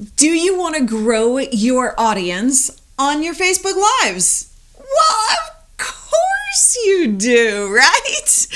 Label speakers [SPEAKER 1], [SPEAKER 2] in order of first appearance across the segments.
[SPEAKER 1] Do you want to grow your audience on your Facebook Lives? Well, of course you do, right?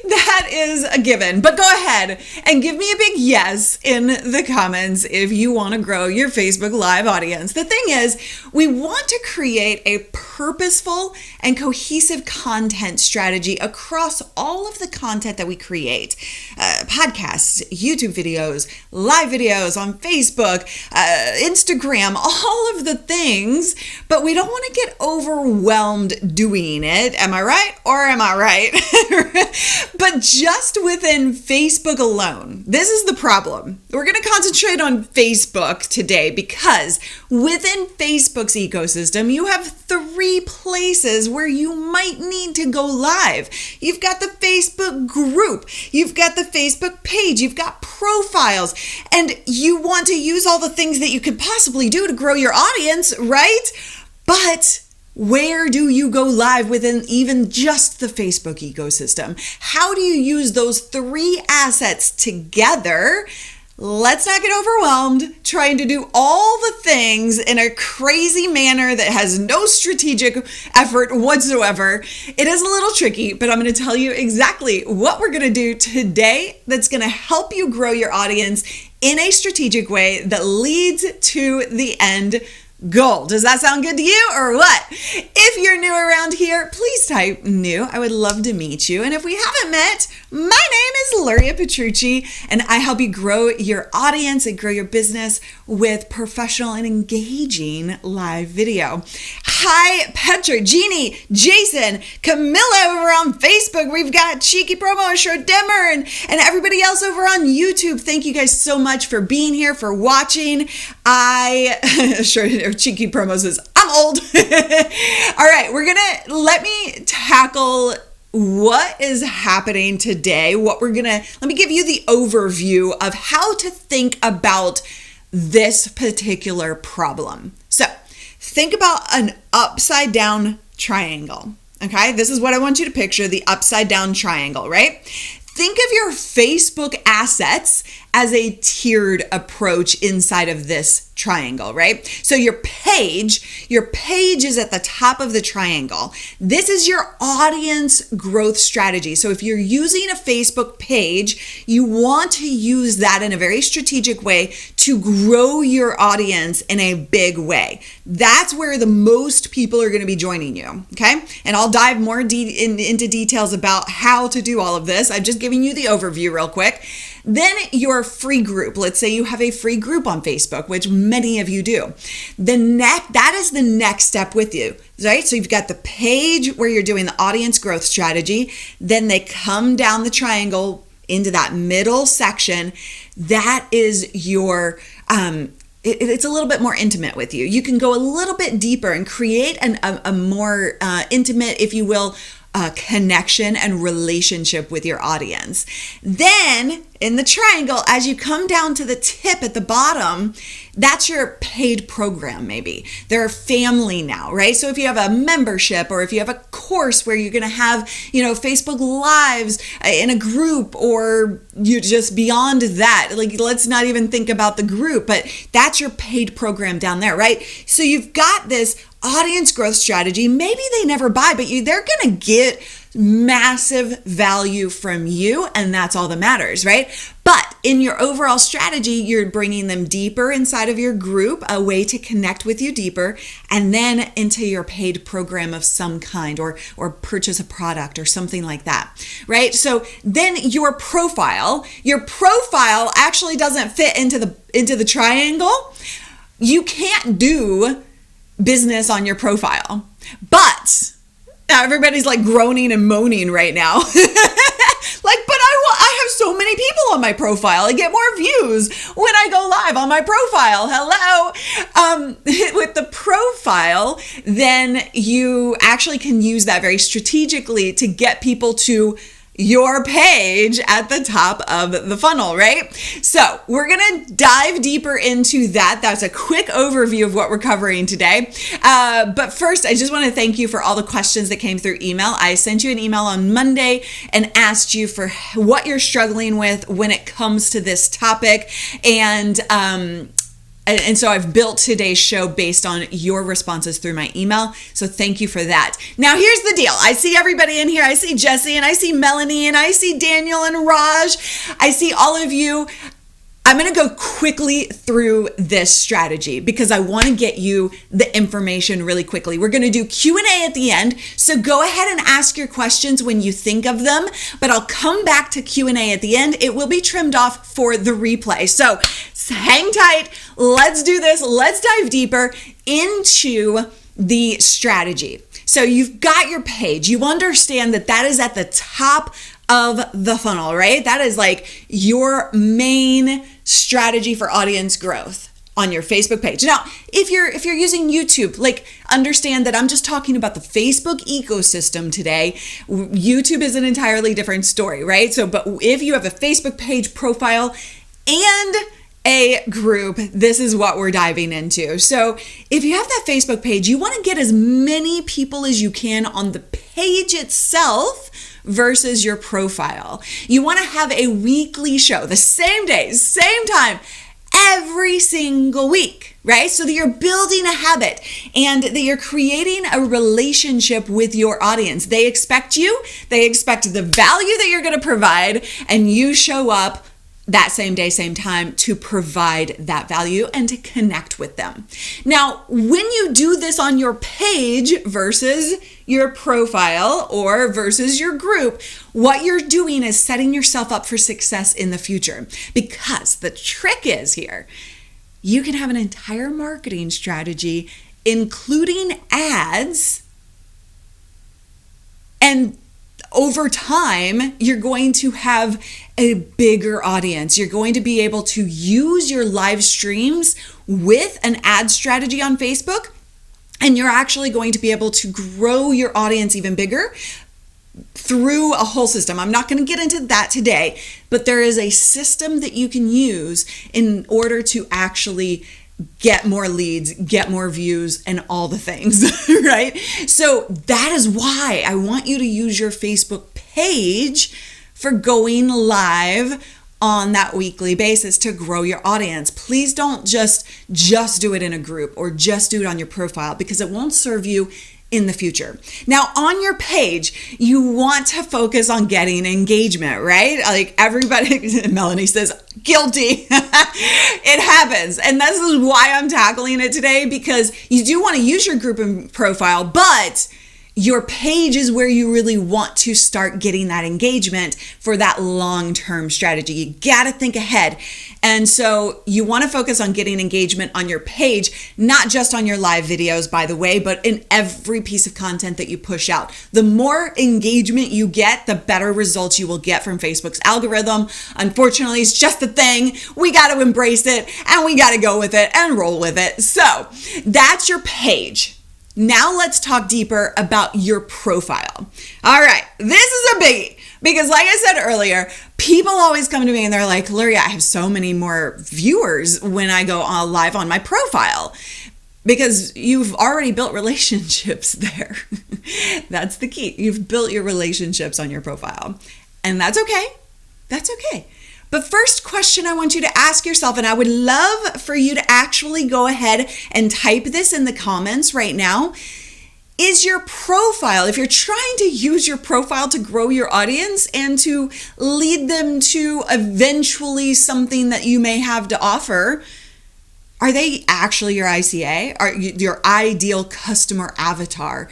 [SPEAKER 1] That is a given. But go ahead and give me a big yes in the comments if you want to grow your Facebook Live audience. The thing is, we want to create a purposeful and cohesive content strategy across all of the content that we create. Podcasts, YouTube videos, live videos on Facebook, Instagram, all of the things, but we don't want to get overwhelmed doing it. Am I right? Or am I right? But just within Facebook alone, this is the problem. We're going to concentrate on Facebook today because within Facebook's ecosystem, you have three places where you might need to go live. You've got the Facebook group, you've got the Facebook page, you've got profiles, and you want to use all the things that you could possibly do to grow your audience, right? But where do you go live within even just the Facebook ecosystem? How do you use those three assets together? Let's not get overwhelmed trying to do all the things in a crazy manner that has no strategic effort whatsoever. It is a little tricky, but I'm going to tell you exactly what we're going to do today that's going to help you grow your audience in a strategic way that leads to the end goal. Does that sound good to you or what? If you're new around here, please type new. I would love to meet you. And if we haven't met, my name is Luria Petrucci, and I help you grow your audience and grow your business with professional and engaging live video. Hi, Petra, Jeannie, Jason, Camilla over on Facebook. We've got Cheeky Promo, Shordemmer, and everybody else over on YouTube. Thank you guys so much for being here, for watching. Cheeky Promo says, I'm old. All right, let me tackle what is happening today. Let me give you the overview of how to think about this particular problem. So think about an upside down triangle. Okay, this is what I want you to picture, the upside down triangle, right? Think of your Facebook assets as a tiered approach inside of this triangle, right? So your page is at the top of the triangle. This is your audience growth strategy. So if you're using a Facebook page, you want to use that in a very strategic way to grow your audience in a big way. That's where the most people are going to be joining you, okay? And I'll dive more into details about how to do all of this. I'm just giving you the overview real quick. Then your free group. Let's say you have a free group on Facebook, which many of you do. That is the next step with you, right? So you've got the page where you're doing the audience growth strategy. Then they come down the triangle into that middle section. That is your, it's a little bit more intimate with you. You can go a little bit deeper and create a more intimate, if you will, connection and relationship with your audience. Then in the triangle, as you come down to the tip at the bottom, that's your paid program maybe. They're a family now, right? So if you have a membership or if you have a course where you're going to have, Facebook Lives in a group, or you just beyond that, like let's not even think about the group, but that's your paid program down there, right? So you've got this audience growth strategy. Maybe they never buy, but they're going to get massive value from you, and that's all that matters, right? But in your overall strategy, you're bringing them deeper inside of your group, a way to connect with you deeper, and then into your paid program of some kind, or purchase a product or something like that, right? So then your profile actually doesn't fit into the triangle. You can't do business on your profile, but everybody's like groaning and moaning right now. But I have so many people on my profile. I get more views when I go live on my profile. Hello. With the profile, then you actually can use that very strategically to get people to your page at the top of the funnel, right? So we're going to dive deeper into that. That's a quick overview of what we're covering today. But first, I just want to thank you for all the questions that came through email. I sent you an email on Monday and asked you for what you're struggling with when it comes to this topic. And And so I've built today's show based on your responses through my email. So thank you for that. Now, here's the deal. I see everybody in here. I see Jesse and I see Melanie and I see Daniel and Raj. I see all of you. I'm going to go quickly through this strategy because I want to get you the information really quickly. We're going to do Q&A at the end, so go ahead and ask your questions when you think of them, but I'll come back to Q&A at the end. It will be trimmed off for the replay. So hang tight. Let's do this. Let's dive deeper into the strategy. So you've got your page. You understand that that is at the top of the funnel, right? That is like your main strategy for audience growth on your Facebook page. Now, if you're using YouTube, like understand that I'm just talking about the Facebook ecosystem today. YouTube is an entirely different story, right? So, but if you have a Facebook page profile and a group, this is what we're diving into. So if you have that Facebook page, you want to get as many people as you can on the page itself versus your profile. You want to have a weekly show, the same day, same time, every single week, right? So that you're building a habit and that you're creating a relationship with your audience. They expect you, they expect the value that you're going to provide, and you show up that same day, same time to provide that value and to connect with them. Now, when you do this on your page versus your profile or versus your group, what you're doing is setting yourself up for success in the future. Because the trick is here, you can have an entire marketing strategy, including ads, and over time, you're going to have a bigger audience. You're going to be able to use your live streams with an ad strategy on Facebook, and you're actually going to be able to grow your audience even bigger through a whole system. I'm not going to get into that today, but there is a system that you can use in order to actually get more leads, get more views, and all the things, right? So that is why I want you to use your Facebook page for going live on that weekly basis to grow your audience. Please don't just do it in a group or just do it on your profile, because it won't serve you in the future. Now, on your page, you want to focus on getting engagement, right? Like everybody, Melanie says, guilty. It happens. And this is why I'm tackling it today, because you do want to use your group and profile, but your page is where you really want to start getting that engagement for that long-term strategy. You got to think ahead. And so you want to focus on getting engagement on your page, not just on your live videos, by the way, but in every piece of content that you push out. The more engagement you get, the better results you will get from Facebook's algorithm. Unfortunately, it's just a thing. We got to embrace it and we got to go with it and roll with it. So that's your page. Now let's talk deeper about your profile. All right, this is a biggie because like I said earlier, people always come to me and they're like, Luria, I have so many more viewers when I go live on my profile, because you've already built relationships there. That's the key. You've built your relationships on your profile, and that's okay. That's okay. But first question I want you to ask yourself, and I would love for you to actually go ahead and type this in the comments right now, is your profile, if you're trying to use your profile to grow your audience and to lead them to eventually something that you may have to offer, are they actually your ICA? Are your ideal customer avatar?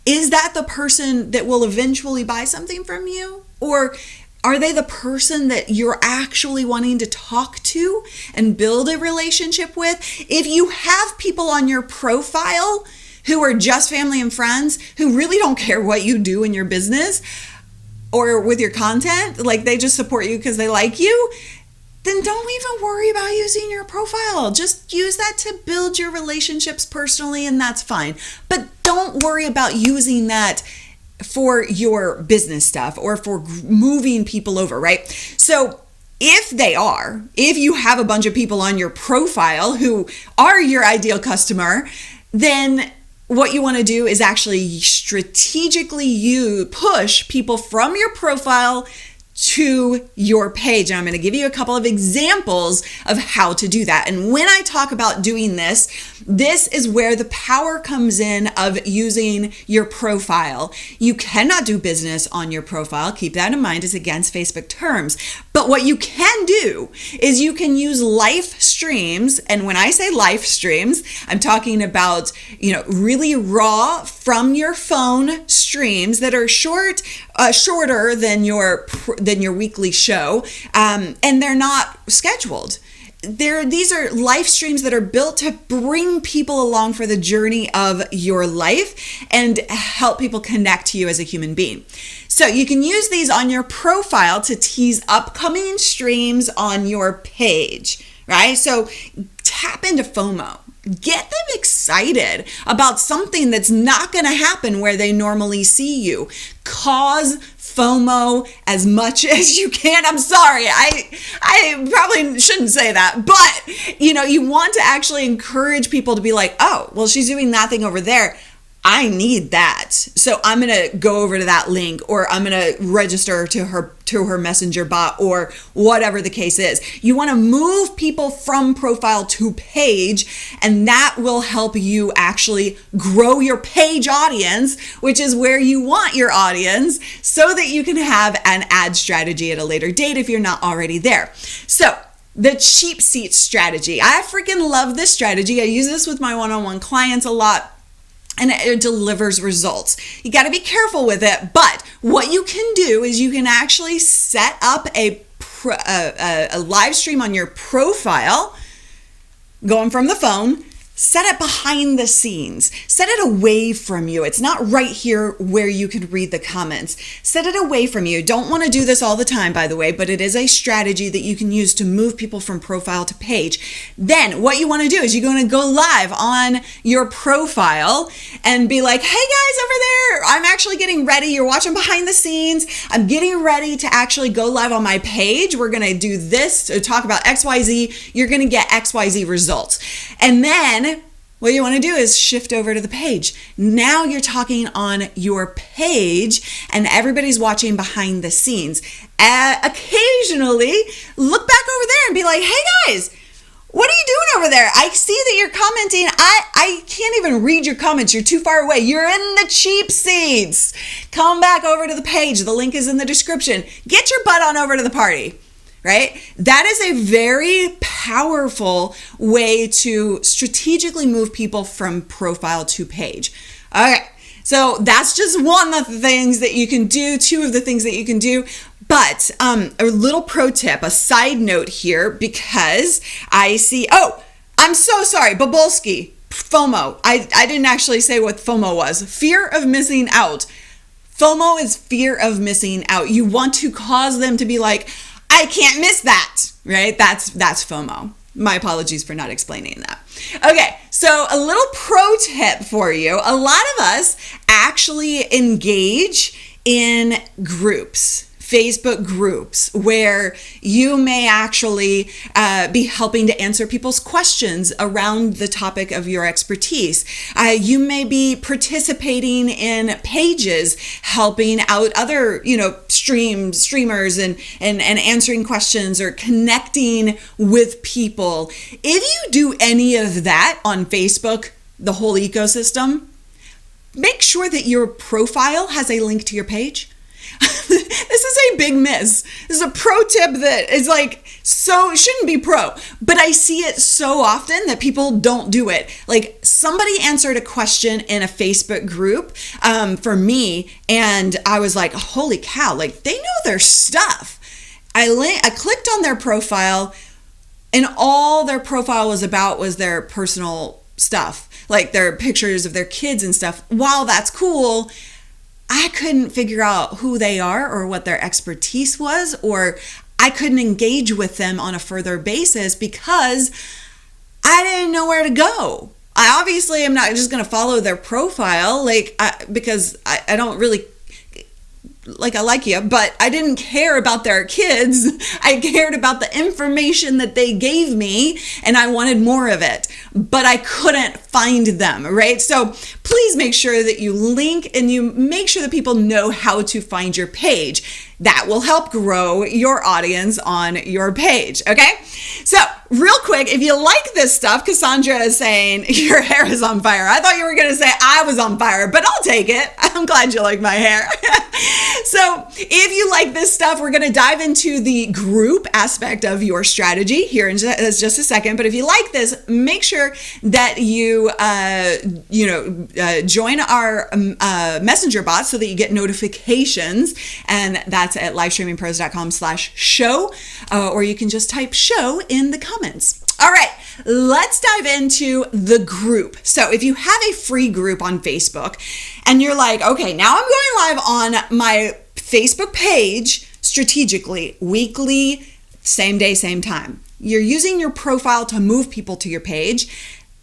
[SPEAKER 1] Is that the person that will eventually buy something from you? Or are they the person that you're actually wanting to talk to and build a relationship with? If you have people on your profile who are just family and friends, who really don't care what you do in your business or with your content, like they just support you because they like you, then don't even worry about using your profile. Just use that to build your relationships personally, and that's fine. But don't worry about using that for your business stuff or for moving people over, right? So if you have a bunch of people on your profile who are your ideal customer, then what you want to do is actually strategically push people from your profile to your page. And I'm going to give you a couple of examples of how to do that. And when I talk about doing this, this is where the power comes in of using your profile. You cannot do business on your profile. Keep that in mind. It's against Facebook terms. But what you can do is you can use live streams. And when I say live streams, I'm talking about, really raw from your phone streams that are shorter than your weekly show, and they're not scheduled. These are live streams that are built to bring people along for the journey of your life and help people connect to you as a human being. So you can use these on your profile to tease upcoming streams on your page, right? So tap into FOMO. Get them excited about something that's not going to happen where they normally see you. Cause FOMO as much as you can. I'm sorry, I probably shouldn't say that, but you want to actually encourage people to be like, oh, well, she's doing that thing over there. I need that. So I'm going to go over to that link, or I'm going to register to her messenger bot, or whatever the case is. You want to move people from profile to page, and that will help you actually grow your page audience, which is where you want your audience, so that you can have an ad strategy at a later date if you're not already there. So the cheap seat strategy. I freaking love this strategy. I use this with my one-on-one clients a lot, and it delivers results. You got to be careful with it, but what you can do is you can actually set up a live stream on your profile, going from the phone. Set it behind the scenes. Set it away from you. It's not right here where you can read the comments. Set it away from you. Don't want to do this all the time, by the way, but it is a strategy that you can use to move people from profile to page. Then what you want to do is you're going to go live on your profile and be like, hey guys over there, I'm actually getting ready. You're watching behind the scenes. I'm getting ready to actually go live on my page. We're going to do this to talk about XYZ. You're going to get XYZ results. And then what you want to do is shift over to the page. Now you're talking on your page and everybody's watching behind the scenes. Occasionally, look back over there and be like, hey guys, what are you doing over there? I see that you're commenting. I can't even read your comments. You're too far away. You're in the cheap seats. Come back over to the page. The link is in the description. Get your butt on over to the party. Right? That is a very powerful way to strategically move people from profile to page. Okay, so that's just one of the things that you can do, two of the things that you can do. But a little pro tip, a side note here, because I see, I'm so sorry, Bobulski, FOMO. I didn't actually say what FOMO was. Fear of missing out. FOMO is fear of missing out. You want to cause them to be like, I can't miss that, right? That's FOMO. My apologies for not explaining that. Okay, so a little pro tip for you. A lot of us actually engage in groups, Facebook groups, where you may actually be helping to answer people's questions around the topic of your expertise. You may be participating in pages, helping out other, streamers and answering questions or connecting with people. If you do any of that on Facebook, the whole ecosystem, make sure that your profile has a link to your page. This is a big miss. This is a pro tip that is it shouldn't be pro, but I see it so often that people don't do it. Like, somebody answered a question in a Facebook group for me, and I was like, holy cow, they know their stuff. I clicked on their profile, and all their profile was about was their personal stuff, like their pictures of their kids and stuff. While that's cool, I couldn't figure out who they are or what their expertise was, or I couldn't engage with them on a further basis because I didn't know where to go. I obviously am not just going to follow their profile, because I don't really I like you, but I didn't care about their kids. I cared about the information that they gave me, and I wanted more of it, but I couldn't find them, right? So please make sure that you link and you make sure that people know how to find your page. That will help grow your audience on your page, okay? So real quick, if you like this stuff, Cassandra is saying your hair is on fire. I thought you were gonna say I was on fire, but I'll take it. I'm glad you like my hair. So if you like this stuff, we're gonna dive into the group aspect of your strategy here in just a second. But if you like this, make sure that you join our messenger bot so that you get notifications, and that's at livestreamingpros.com/show, or you can just type show in the comments. All right, let's dive into the group. So if you have a free group on Facebook and you're like, okay, now I'm going live on my Facebook page strategically, weekly, same day, same time. You're using your profile to move people to your page.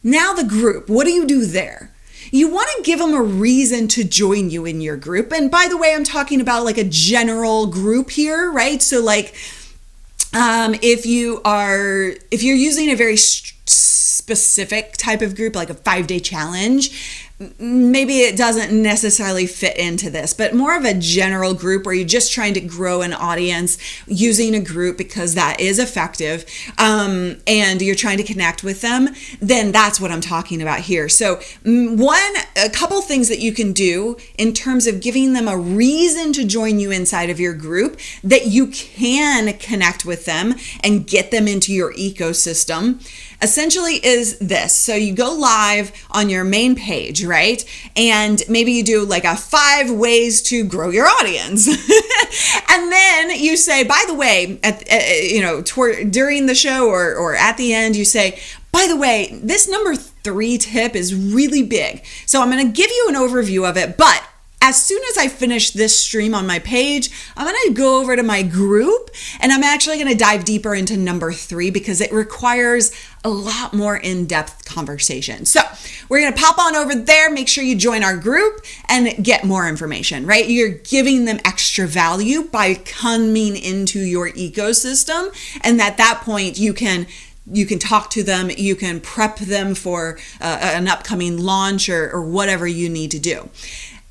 [SPEAKER 1] Now the group, what do you do there? You want to give them a reason to join you in your group. And by the way, I'm talking about like a general group here, right? So like, if you're using a very specific type of group, like a 5-day challenge, maybe it doesn't necessarily fit into this, but more of a general group where you're just trying to grow an audience using a group because that is effective, and you're trying to connect with them, then that's what I'm talking about here. So a couple things that you can do in terms of giving them a reason to join you inside of your group that you can connect with them and get them into your ecosystem essentially is this. So you go live on your main page, right? And maybe you do like a 5 ways to grow your audience. And then you say, by the way, during the show or at the end, you say, by the way, this number 3 tip is really big. So I'm going to give you an overview of it, but as soon as I finish this stream on my page, I'm going to go over to my group and I'm actually going to dive deeper into number 3 because it requires a lot more in-depth conversation. So we're going to pop on over there, make sure you join our group and get more information, right? You're giving them extra value by coming into your ecosystem. And at that point, you can talk to them, you can prep them for an upcoming launch or whatever you need to do.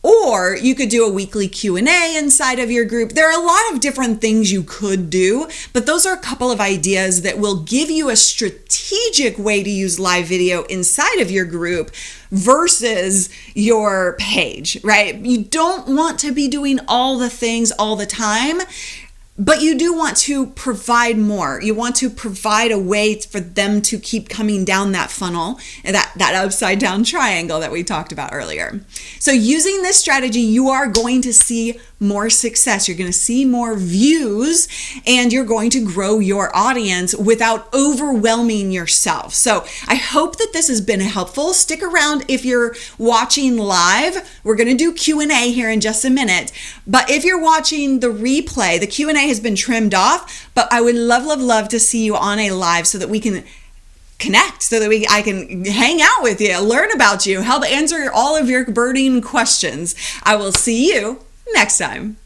[SPEAKER 1] Or you could do a weekly Q&A inside of your group. There are a lot of different things you could do, but those are a couple of ideas that will give you a strategic way to use live video inside of your group versus your page, right? You don't want to be doing all the things all the time, but you do want to provide more. You want to provide a way for them to keep coming down that funnel, and that upside down triangle that we talked about earlier. So using this strategy, you are going to see more success. You're going to see more views, and you're going to grow your audience without overwhelming yourself. So I hope that this has been helpful. Stick around if you're watching live. We're going to do Q&A here in just a minute. But if you're watching the replay, the Q&A has been trimmed off, but I would love to see you on a live so that we can connect, so that I can hang out with you, learn about you, help answer all of your burning questions. I will see you next time.